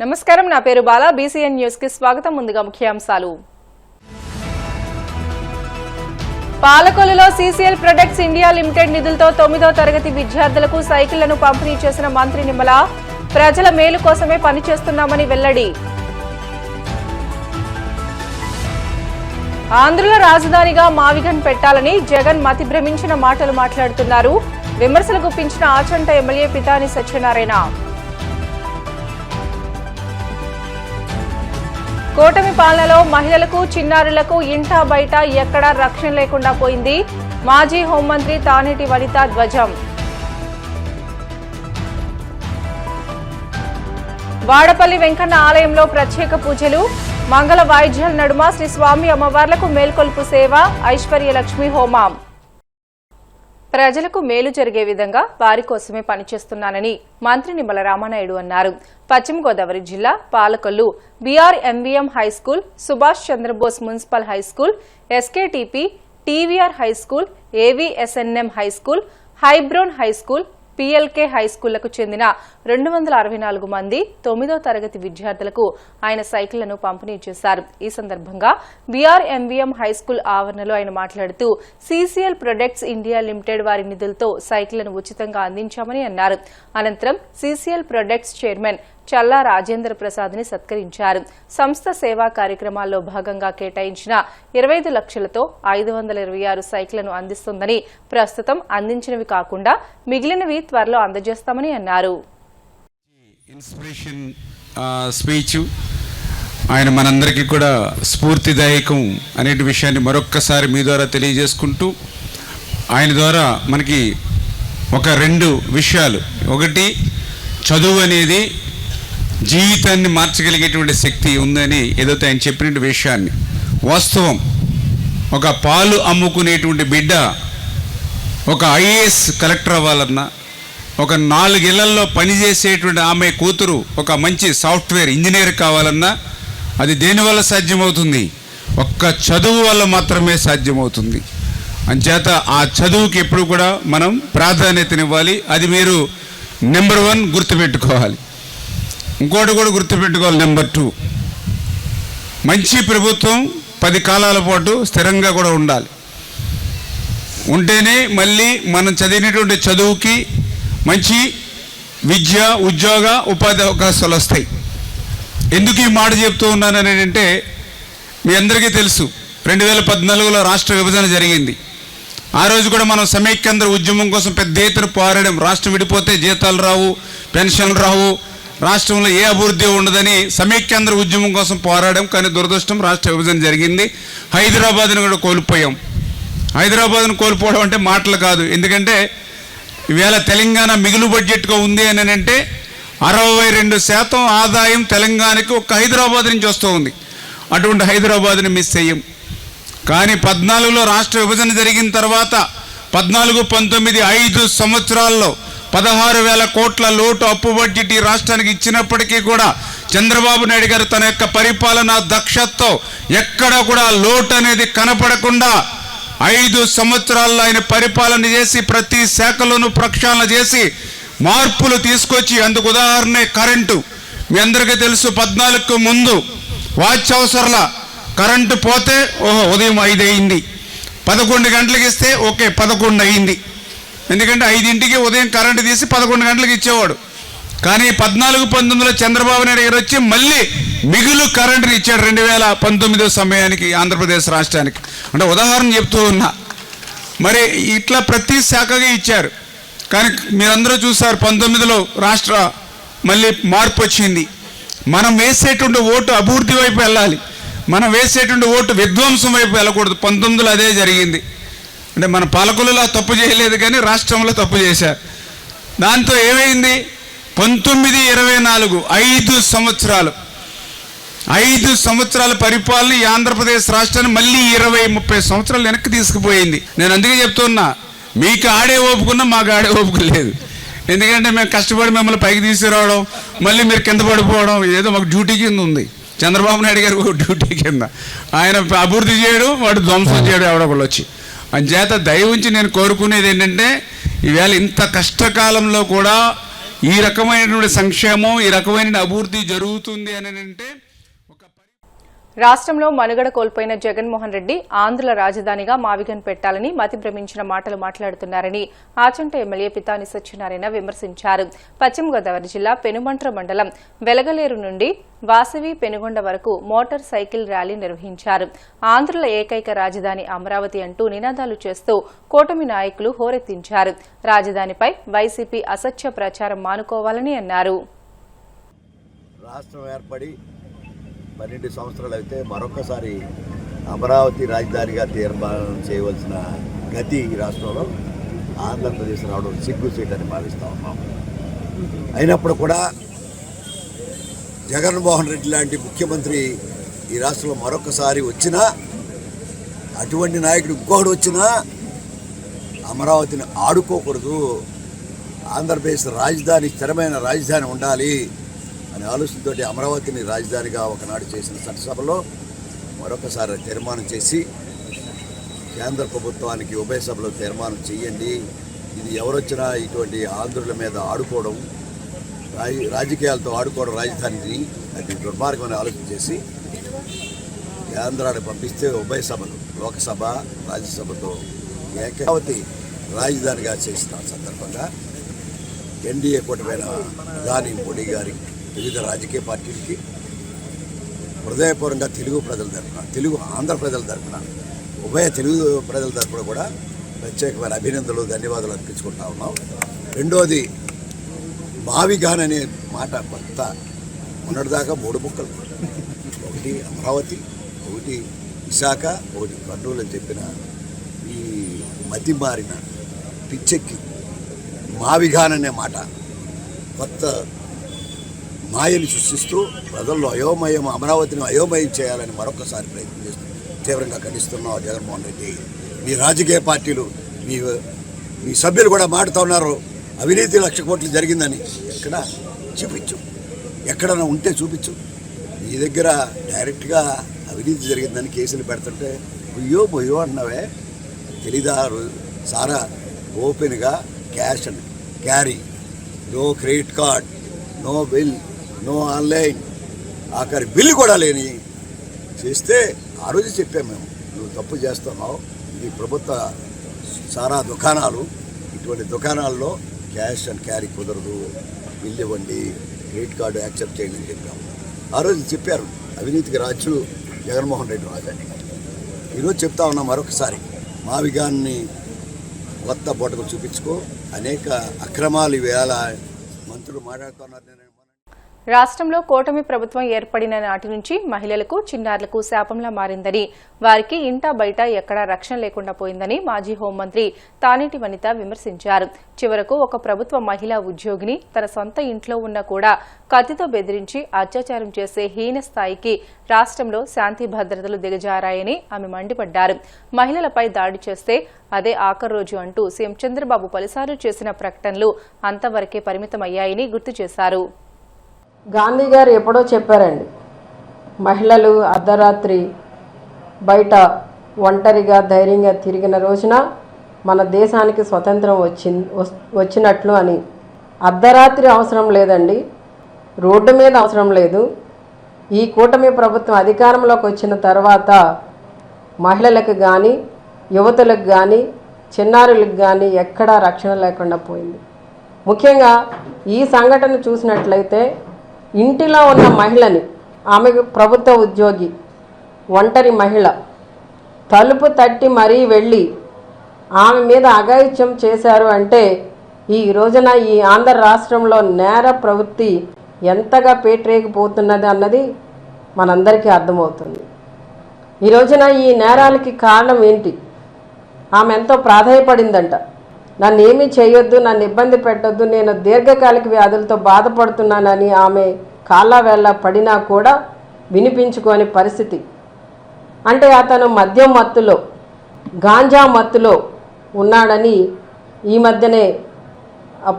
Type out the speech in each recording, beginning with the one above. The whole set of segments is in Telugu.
నమస్కారం, నా పేరు బాలా. బీసీఎన్ న్యూస్ కి స్వాగతం. ముందుగా ముఖ్యాంశాలు. పాలకొల్లులో సీసీఎల్ ప్రొడక్ట్స్ ఇండియా లిమిటెడ్ నిధులతో 9వ తరగతి విద్యార్థులకు సైకిళ్లను పంపిణీ చేసిన మంత్రి నిమ్మల ప్రజల మేలు కోసమే పనిచేస్తున్నామని వెల్లడి. ఆంధ్రుల రాజధానిగా మావిగన్ పెట్టాలని జగన్ మతి భ్రమించిన మాటలు మాట్లాడుతున్నారు. విమర్శలు గుప్పించిన ఆచంట ఎమ్మెల్యే పితాని సత్యనారాయణ. కూటమి పాలనలో మహిళలకు, చిన్నారులకు ఇంటా బయట ఎక్కడా రక్షణ లేకుండా పోయింది. మాజీ హోంమంత్రి తానేటి వనిత ధ్వజం. వాడపల్లి వెంకన్న ఆలయంలో ప్రత్యేక పూజలు, మంగళ వాయిద్యాల నడుమ శ్రీ స్వామి అమ్మవార్లకు మేల్కొల్పు సేవ, ఐశ్వర్యలక్ష్మి హోమం. ప్రజలకు మేలు జరిగే విధంగా వారి కోసమే పనిచేస్తున్నానని మంత్రి నిమ్మల రామానాయుడు అన్నారు. పశ్చిమ గోదావరి జిల్లా Palakollu BRMVM high school, Subhash Chandrabose municipal high school, SKTP, TVR high school, AVSNM high school, Hebron high school, PLK హైస్కూళ్లకు చెందిన 264 మంది 9వ తరగతి విద్యార్థులకు ఆయన సైకిళ్లను పంపిణీ చేశారు. ఈ సందర్భంగా బీఆర్ఎంవీఎం హైస్కూల్ ఆవరణలో ఆయన మాట్లాడుతూ సీసీఎల్ ప్రొడక్ట్స్ ఇండియా లిమిటెడ్ వారి నిధులతో సైకిళ్లను ఉచితంగా అందించామని అన్నారు. అనంతరం సీసీఎల్ ప్రొడక్ట్స్ చైర్మన్ చల్లా రాజేంద్ర ప్రసాద్ ని సత్కరించారు. సంస్థ సేవా కార్యక్రమాల్లో భాగంగా కేటాయించిన 25 లక్షలతో 526 సైకిళ్లను అందిస్తుందని, ప్రస్తుతం అందించినవి కాకుండా మిగిలినవి త్వరలో అందజేస్తామని అన్నారు. ఇన్స్పిరేషన్ స్పీచ్ ఆయన మనందరికీ కూడా స్ఫూర్తిదాయకం అనే విషయాన్ని మరొక్కసారి మీ ద్వారా తెలియజేసుకుంటూ, ఆయన ద్వారా మనకి ఒక 2 విషయాలు. ఒకటి, చదువు అనేది జీవితాన్ని మార్చగలిగేటువంటి శక్తి ఉందని ఏదైతే ఆయన చెప్పిన విషయాన్ని, వాస్తవం. ఒక పాలు అమ్ముకునేటువంటి బిడ్డ ఒక ఐఏఎస్ కలెక్టర్ అవ్వాలన్నా, ఒక 4 ఇళ్లలో పనిచేసేటువంటి ఆమె కూతురు ఒక మంచి సాఫ్ట్వేర్ ఇంజనీర్ కావాలన్నా అది దేనివల్ల సాధ్యమవుతుంది? ఒక్క చదువు వల్ల మాత్రమే సాధ్యమవుతుంది. అంచేత ఆ చదువుకి ఎప్పుడు కూడా మనం ప్రాధాన్యతనివ్వాలి. అది మీరు నెంబర్ 1 గుర్తుపెట్టుకోవాలి. ఇంకోటి కూడా గుర్తుపెట్టుకోవాలి, నెంబర్ 2, మంచి ప్రభుత్వం 10 కాలాల పాటు స్థిరంగా కూడా ఉండాలి. ఉంటేనే మళ్ళీ మనం చదివినటువంటి చదువుకి మంచి విద్య, ఉద్యోగ, ఉపాధి అవకాశాలు వస్తాయి. ఎందుకు ఈ మాట చెప్తూ ఉన్నానని అంటే, మీ అందరికీ తెలుసు 2014లో రాష్ట్ర విభజన జరిగింది. ఆ రోజు కూడా మనం సమైక్యాంధ్ర ఉద్యమం కోసం పెద్ద ఎత్తున పోరాడాం. రాష్ట్రం విడిపోతే జీతాలు రావు, పెన్షన్లు రావు, రాష్ట్రంలో ఏ అభివృద్ధి ఉండదని సమైక్యాంధ్ర ఉద్యమం కోసం పోరాడాం. కానీ దురదృష్టం, రాష్ట్ర విభజన జరిగింది. హైదరాబాద్ను కూడా కోల్పోయాం. హైదరాబాద్ను కోల్పోవడం అంటే మాటలు కాదు. ఎందుకంటే ఈవేళ తెలంగాణ మిగులు బడ్జెట్గా ఉంది అని అంటే 62% ఆదాయం తెలంగాణకి ఒక్క హైదరాబాద్ నుంచి వస్తూ ఉంది. అటువంటి హైదరాబాద్ని మిస్ అయ్యాం. కానీ 14లో రాష్ట్ర విభజన జరిగిన తర్వాత 14, 19, 5 సంవత్సరాల్లో 16,000 కోట్ల లోటు అప్పు బడ్జెట్ ఈ రాష్ట్రానికి ఇచ్చినప్పటికీ కూడా చంద్రబాబు నాయుడు గారు తన యొక్క పరిపాలన దక్షతతో ఎక్కడ కూడా లోటు అనేది కనపడకుండా 5 సంవత్సరాల్లో ఆయన పరిపాలన చేసి ప్రతి శాఖలోనూ ప్రక్షాళన చేసి మార్పులు తీసుకొచ్చి, అందుకు ఉదాహరణే కరెంటు. మీ అందరికీ తెలుసు, 14కు ముందు వాచ్ అవసరాల కరెంటు పోతే ఉదయం 5 అయింది, 11 గంటలకు ఇస్తే ఓకే 11 అయింది. ఎందుకంటే 5ంటికి ఉదయం కరెంటు తీసి 11 గంటలకు ఇచ్చేవాడు. కానీ 14, 19లో చంద్రబాబు నాయుడు గారు వచ్చి మళ్ళీ మిగులు కరెంటుని ఇచ్చాడు 2019 సమయానికి ఆంధ్రప్రదేశ్ రాష్ట్రానికి. అంటే ఉదాహరణ చెప్తూ ఉన్నా. మరి ఇట్లా ప్రతి శాఖగా ఇచ్చారు. కానీ మీరందరూ చూసారు 19లో రాష్ట్ర మళ్ళీ మార్పు వచ్చింది. మనం వేసేటువంటి ఓటు అభివృద్ధి వైపు వెళ్ళాలి, మనం వేసేటువంటి ఓటు విధ్వంసం వైపు వెళ్ళకూడదు. 19లో అదే జరిగింది. అంటే మన పాలకులలో తప్పు చేయలేదు, కానీ రాష్ట్రంలో తప్పు చేశారు. దాంతో ఏమైంది? 19, 24 5 సంవత్సరాలు 5 సంవత్సరాల పరిపాలన ఈ ఆంధ్రప్రదేశ్ రాష్ట్రాన్ని మళ్ళీ 20-30 సంవత్సరాలు వెనక్కి తీసుకుపోయింది. నేను అందుకే చెప్తున్నా, మీకు ఆడే ఓపుకున్నా మాకు ఆడే ఓపుకు లేదు. ఎందుకంటే మేము కష్టపడి మిమ్మల్ని పైకి తీసుకురావడం, మళ్ళీ మీరు కింద పడిపోవడం ఏదో మాకు డ్యూటీ కింద ఉంది. చంద్రబాబు నాయుడు గారు డ్యూటీ కింద ఆయన అభివృద్ధి చేయడం, వాడు ధ్వంసం చేయడం ఎవడొకళ్ళు వచ్చి. అంచేత దయ ఉంచి నేను కోరుకునేది ఏంటంటే, ఈవేళ ఇంత కష్టకాలంలో కూడా ఈ రకమైనటువంటి సంక్షేమం, ఈ రకమైన అభివృద్ధి జరుగుతుంది అని అంటే రాష్ట్రంలో మనుగడ కోల్పోయిన జగన్మోహన్ రెడ్డి ఆంధ్రుల రాజధానిగా మావిగన్ పెట్టాలని మతి భ్రమించిన మాటలు మాట్లాడుతున్నారని ఆచంట ఎమ్మెల్యే పితాని సత్యనారాయణ విమర్శించారు. పశ్చిమ గోదావరి జిల్లా పెనుమంట్ర మండలం వెలగలేరు నుండి వాసవి పెనుగొండ వరకు మోటార్ సైకిల్ ర్యాలీ నిర్వహించారు. ఆంధ్రుల ఏకైక రాజధాని అమరావతి అంటూ నినాదాలు చేస్తూ కూటమి నాయకులు హోరెత్తించారు. రాజధానిపై వైసీపీ అసత్య ప్రచారం మానుకోవాలని అన్నారు. 12 సంవత్సరాలు అయితే మరొకసారి అమరావతి రాజధానిగా తీర్మానం చేయవలసిన గతి ఈ రాష్ట్రంలో ఆంధ్రప్రదేశ్ రావడం సిగ్గుచేటని భావిస్తూ ఉన్నాం. అయినప్పుడు కూడా జగన్మోహన్ రెడ్డి లాంటి ముఖ్యమంత్రి ఈ రాష్ట్రంలో మరొకసారి వచ్చినా, అటువంటి నాయకుడు ఇంకొకడు వచ్చినా అమరావతిని ఆడుకోకూడదు, ఆంధ్రప్రదేశ్ రాజధాని స్థిరమైన రాజధాని ఉండాలి అనే ఆలోచనతో అమరావతిని రాజధానిగా ఒకనాడు చేసిన చట్టసభలో మరొకసారి తీర్మానం చేసి కేంద్ర ప్రభుత్వానికి ఉభయ సభలో తీర్మానం చేయండి. ఇది ఎవరొచ్చినా ఇటువంటి ఆంధ్రుల మీద ఆడుకోవడం, రాజకీయాలతో ఆడుకోవడం రాజధానిని అది దుర్మార్గమని ఆలోచన చేసి కేంద్రాన్ని పంపిస్తే ఉభయ సభలు లోకసభ రాజ్యసభతో ఏకావతి రాజధానిగా చేసిన సందర్భంగా ఎన్డీఏ కూటమైన ప్రధాని మోడీ గారి వివిధ రాజకీయ పార్టీలకి హృదయపూర్వకంగా తెలుగు ప్రజల తరఫున, తెలుగు ఆంధ్ర ప్రజల తరఫున, ఉభయ తెలుగు ప్రజల తరఫున కూడా ప్రత్యేకమైన అభినందనలు, ధన్యవాదాలు అర్పించుకుంటా ఉన్నాం. రెండోది, మావిగాన్ అనే మాట కొత్త మొన్నటిదాకా 3 ముక్కలు, ఒకటి అమరావతి, ఒకటి విశాఖ, ఒకటి కర్నూలు అని చెప్పిన ఈ మతి మారిన పిచ్చెక్కి మావిగాన్ అనే మాట కొత్త మాయని సృష్టిస్తూ ప్రజల్లో అయోమయం, అమరావతిని అయోమయం చేయాలని మరొకసారి ప్రయత్నం చేస్తూ తీవ్రంగా ఖండిస్తున్నాం. జగన్మోహన్ రెడ్డి, మీ రాజకీయ పార్టీలు, మీ సభ్యులు కూడా మాడుతూ ఉన్నారు అవినీతి 1,00,000 కోట్లు జరిగిందని. ఎక్కడ చూపించు, ఎక్కడన్నా ఉంటే చూపించు. మీ దగ్గర డైరెక్ట్గా అవినీతి జరిగిందని కేసులు పెడుతుంటే బొయ్యో అంటున్నావే, తెలీదా? సారా ఓపెన్గా cash and carry, no credit card, no bill, no online, ఆఖరి బిల్లు కూడా లేని చేస్తే ఆ రోజు చెప్పాము మేము, నువ్వు తప్పు చేస్తున్నావు, ఇది ప్రభుత్వ సారా దుకాణాలు, ఇటువంటి దుకాణాల్లో క్యాష్ అండ్ క్యారీ కుదరదు, బిల్లు ఇవ్వండి, క్రెడిట్ కార్డు యాక్సెప్ట్ చేయండి అని చెప్పాము. ఆ రోజు చెప్పారు అవినీతికి రాజు జగన్మోహన్ రెడ్డి రాజని. ఈరోజు చెప్తా ఉన్నాం మరొకసారి, మావిగాన్ని కొత్త బొటకు చూపించుకో, అనేక అక్రమాలు ఇవేళ మంత్రులు మాట్లాడుతున్నారు. రాష్ట్రంలో కూటమి ప్రభుత్వం ఏర్పడిన నాటి నుంచి మహిళలకు, చిన్నారులకు శాపంలా మారిందని, వారికి ఇంటా బయట ఎక్కడా రక్షణ లేకుండా పోయిందని మాజీ హోంమంత్రి తానేటి వనిత విమర్శించారు. చివరకు ఒక ప్రభుత్వ మహిళా ఉద్యోగిని తన సొంత ఇంట్లో ఉన్నా కూడా కత్తితో బెదిరించి అత్యాచారం చేసే హీన స్థాయికి రాష్ట్రంలో శాంతి భద్రతలు దిగజారాయని ఆమె మండిపడ్డారు. మహిళలపై దాడి చేస్తే అదే ఆఖరు రోజు అంటూ సీఎం చంద్రబాబు పలుసార్లు చేసిన ప్రకటనలు అంతవరకే పరిమితమయ్యాయని గుర్తు చేశారు. గాంధీ గారు ఎప్పుడో చెప్పారండి, మహిళలు అర్ధరాత్రి బయట ఒంటరిగా ధైర్యంగా తిరిగిన రోజున మన దేశానికి స్వతంత్రం వచ్చినట్లు అని. అర్ధరాత్రి అవసరం లేదండి, రోడ్డు మీద అవసరం లేదు. ఈ కూటమి ప్రభుత్వం అధికారంలోకి వచ్చిన తర్వాత మహిళలకు కానీ, యువతులకు కానీ, చిన్నారులకు కానీ ఎక్కడా రక్షణ లేకుండా పోయింది. ముఖ్యంగా ఈ సంఘటన చూసినట్లయితే ఇంటిలో ఉన్న మహిళని, ఆమెకు ప్రభుత్వ ఉద్యోగి, ఒంటరి మహిళ, తలుపు తట్టి మరీ వెళ్ళి ఆమె మీద అఘాయిత్యం చేశారు అంటే ఈ రోజున ఈ ఆంధ్ర రాష్ట్రంలో నేర ప్రవృత్తి ఎంతగా పేటరేగిపోతున్నది అన్నది మనందరికీ అర్థమవుతుంది. ఈ రోజున ఈ నేరాలకి కారణం ఏంటి? ఆమె ఎంతో ప్రాధాయపడిందంట, నన్ను ఏమీ చేయొద్దు, నన్ను ఇబ్బంది పెట్టొద్దు, నేను దీర్ఘకాలిక వ్యాధులతో బాధపడుతున్నానని ఆమె కాళ్ళ వేళ్ళ పడినా కూడా వినిపించుకోని పరిస్థితి. అంటే అతను మద్యం మత్తులో, గాంజా మత్తులో ఉన్నాడని ఈ మధ్యనే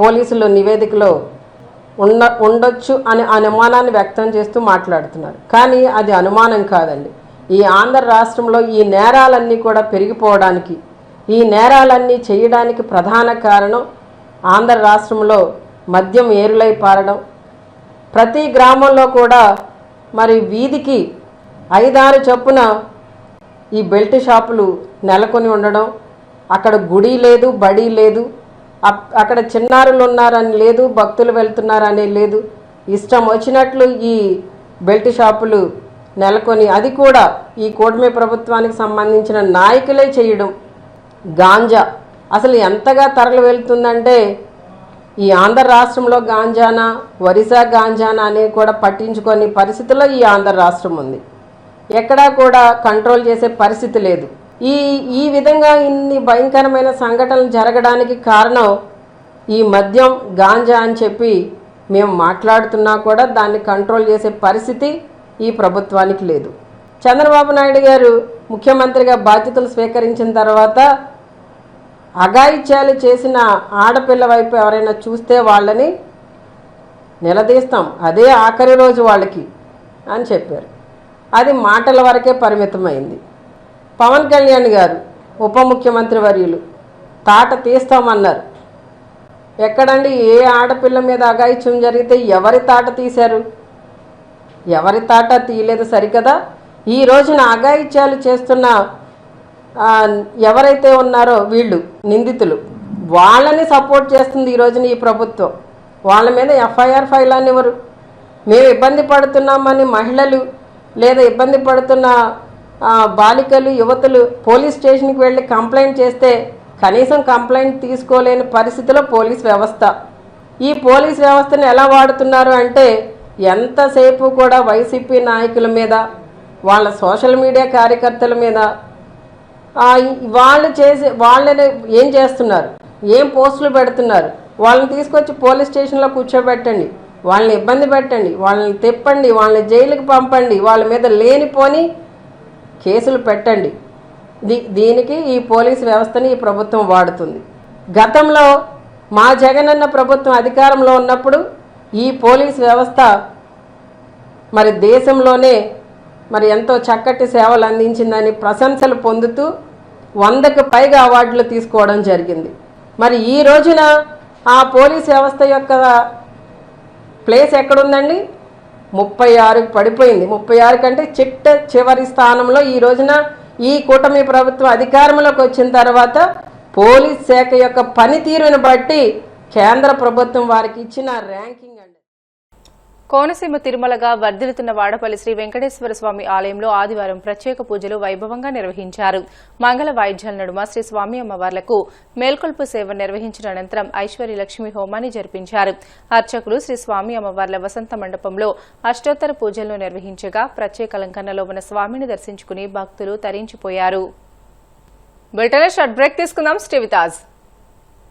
పోలీసులు నివేదికలో ఉండొచ్చు అనే అనుమానాన్ని వ్యక్తం చేస్తూ మాట్లాడుతున్నారు. కానీ అది అనుమానం కాదండి. ఈ ఆంధ్ర రాష్ట్రంలో ఈ నేరాలన్నీ కూడా పెరిగిపోవడానికి, ఈ నేరాలన్నీ చేయడానికి ప్రధాన కారణం ఆంధ్ర రాష్ట్రంలో మద్యం ఏరులై పారడం, ప్రతి గ్రామంలో కూడా మరి వీధికి 5-6 చొప్పున ఈ బెల్ట్ షాపులు నెలకొని ఉండడం, అక్కడ గుడి లేదు, బడి లేదు, అక్కడ చిన్నారులు ఉన్నారని లేదు, భక్తులు వెళ్తున్నారని లేదు, ఇష్టం వచ్చినట్లు ఈ బెల్ట్ షాపులు నెలకొని, అది కూడా ఈ కూటమి ప్రభుత్వానికి సంబంధించిన నాయకులే చేయడం. గాంజా అసలు ఎంతగా తరలి వెళ్తుందంటే ఈ ఆంధ్ర రాష్ట్రంలో గాంజానా ఒరిస్సా గాంజానా అనేది కూడా పట్టించుకొని పరిస్థితిలో ఈ ఆంధ్ర రాష్ట్రం ఉంది. ఎక్కడా కూడా కంట్రోల్ చేసే పరిస్థితి లేదు. ఈ విధంగా ఇన్ని భయంకరమైన సంఘటనలు జరగడానికి కారణం ఈ మద్యం, గాంజా అని చెప్పి మేము మాట్లాడుతున్నా కూడా దాన్ని కంట్రోల్ చేసే పరిస్థితి ఈ ప్రభుత్వానికి లేదు. చంద్రబాబు నాయుడు గారు ముఖ్యమంత్రిగా బాధ్యతలు స్వీకరించిన తర్వాత అఘాయిత్యాలు చేసిన ఆడపిల్ల వైపు ఎవరైనా చూస్తే వాళ్ళని నిలదీస్తాం, అదే ఆఖరి రోజు వాళ్ళకి అని చెప్పారు. అది మాటల వరకే పరిమితమైంది. పవన్ కళ్యాణ్ గారు ఉప ముఖ్యమంత్రి వర్యులు తాట తీస్తామన్నారు. ఎక్కడండి ఏ ఆడపిల్ల మీద అఘాయిత్యం జరిగితే ఎవరి తాట తీశారు? ఎవరి తాట తీయలేదు సరికదా. ఈ రోజున అఘాయిత్యాలు చేస్తున్న ఎవరైతే ఉన్నారో వీళ్ళు నిందితులు, వాళ్ళని సపోర్ట్ చేస్తుంది ఈ రోజున ఈ ప్రభుత్వం. వాళ్ళ మీద ఎఫ్ఐఆర్ ఫైల్ అనివ్వరు. మేము ఇబ్బంది పడుతున్నామని మహిళలు లేదా ఇబ్బంది పడుతున్న బాలికలు, యువతులు పోలీస్ స్టేషన్కి వెళ్ళి కంప్లైంట్ చేస్తే కనీసం కంప్లైంట్ తీసుకోలేని పరిస్థితిలో పోలీస్ వ్యవస్థ. ఈ పోలీస్ వ్యవస్థను ఎలా వాడుతున్నారు అంటే ఎంతసేపు కూడా వైసీపీ నాయకుల మీద, వాళ్ళ సోషల్ మీడియా కార్యకర్తల మీద వాళ్ళని ఏం చేస్తున్నారు, ఏం పోస్టులు పెడుతున్నారు, వాళ్ళని తీసుకొచ్చి పోలీస్ స్టేషన్లో కూర్చోబెట్టండి, వాళ్ళని ఇబ్బంది పెట్టండి, వాళ్ళని తిప్పండి, వాళ్ళని జైలుకి పంపండి, వాళ్ళ మీద లేనిపోని కేసులు పెట్టండి. దీనికి ఈ పోలీస్ వ్యవస్థని ఈ ప్రభుత్వం వాడుతుంది. గతంలో మా జగనన్న ప్రభుత్వం అధికారంలో ఉన్నప్పుడు ఈ పోలీస్ వ్యవస్థ మరి దేశంలోనే మరి ఎంతో చక్కటి సేవలు అందించిందని ప్రశంసలు పొందుతూ 100కు పైగా అవార్డులు తీసుకోవడం జరిగింది. మరి ఈ రోజున ఆ పోలీస్ వ్యవస్థ యొక్క ప్లేస్ ఎక్కడుందండి? 36కి పడిపోయింది. 36 కంటే చివరి స్థానంలో ఈ రోజున ఈ కూటమి ప్రభుత్వం అధికారంలోకి వచ్చిన తర్వాత పోలీస్ శాఖ యొక్క పనితీరును బట్టి కేంద్ర ప్రభుత్వం వారికి ఇచ్చిన ర్యాంకింగ్ అండి. కోనసీమ తిరుమలగా వర్ధిల్లుతున్న వాడపల్లి శ్రీ వెంకటేశ్వర స్వామి ఆలయంలో ఆదివారం ప్రత్యేక పూజలు వైభవంగా నిర్వహించారు. మంగళ వాయిద్యాల నడుమ శ్రీ స్వామి అమ్మవార్లకు మేల్కొల్పు సేవ నిర్వహించిన అనంతరం ఐశ్వర్యలక్ష్మి హోమాన్ని జరిపించారు. అర్చకులు శ్రీ స్వామి అమ్మవార్ల వసంత మండపంలో అష్టోత్తర పూజలను నిర్వహించగా ప్రత్యేక అలంకరణలో ఉన్న స్వామిని దర్శించుకుని భక్తులు తరించిపోయారు. బ్రేక్ తీసుకుందాం. Stay with us.